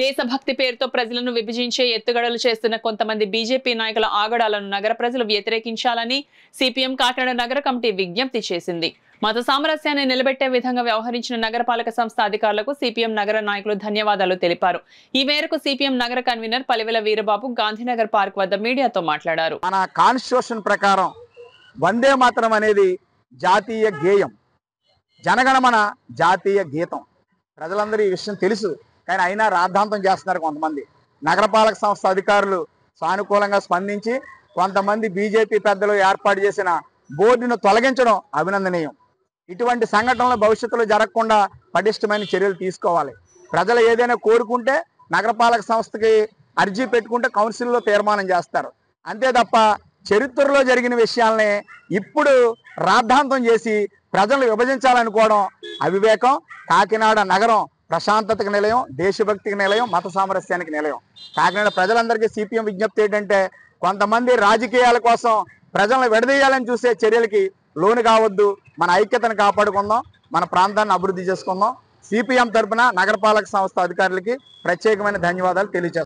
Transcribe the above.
దేశభక్తి పేరుతో ప్రజలను విభజించే ఎత్తుగడలు చేస్తున్న కొంతమంది బీజేపీ నాయకుల ఆగడాలను నగర ప్రజలు వ్యతిరేకించాలని సిపిఎం కాకినాడ నగర కమిటీ విజ్ఞప్తి చేసింది. మత సామరస్యాన్ని నిలబెట్టే విధంగా వ్యవహరించిన నగరపాలక సంస్థ అధికారులకు సిపిఎం నగర నాయకులు ధన్యవాదాలు తెలిపారు. ఈ మేరకు సిపిఎం నగర కన్వీనర్ పలివెల వీరబాబు గాంధీనగర్ పార్క్ వద్ద మీడియాతో మాట్లాడారు. మన కాన్స్టిట్యూషన్ ప్రకారం వందే మాతరం అనేది జాతీయ గేయం, జనగణమన జాతీయ గీతం. ప్రజలందరూ ఈ విషయం తెలుసు, కానీ అయినా రాద్ధాంతం చేస్తున్నారు కొంతమంది. నగరపాలక సంస్థ అధికారులు సానుకూలంగా స్పందించి కొంతమంది బీజేపీ పెద్దలు ఏర్పాటు చేసిన బోర్డును తొలగించడం అభినందనీయం. ఇటువంటి సంఘటనలు భవిష్యత్తులో జరగకుండా పటిష్టమైన చర్యలు తీసుకోవాలి. ప్రజలు ఏదైనా కోరుకుంటే నగరపాలక సంస్థకి అర్జీ పెట్టుకుంటే కౌన్సిల్లో తీర్మానం చేస్తారు. అంతే తప్ప చరిత్రలో జరిగిన విషయాల్ని ఇప్పుడు రాద్ధాంతం చేసి ప్రజలు విభజించాలనుకోవడం అవివేకం. కాకినాడ నగరం ప్రశాంతతకు నిలయం, దేశభక్తికి నిలయం, మత సామరస్యానికి నిలయం. కాకినాడ ప్రజలందరికీ సిపిఎం విజ్ఞప్తి ఏంటంటే, కొంతమంది రాజకీయాల కోసం ప్రజలను విడదీయాలని చూసే చర్యలకి లోను కావద్దు. మన ఐక్యతను కాపాడుకుందాం, మన ప్రాంతాన్ని అభివృద్ధి చేసుకుందాం. సిపిఎం తరఫున నగరపాలక సంస్థ అధికారులకి ప్రత్యేకమైన ధన్యవాదాలు తెలియజేస్తాం.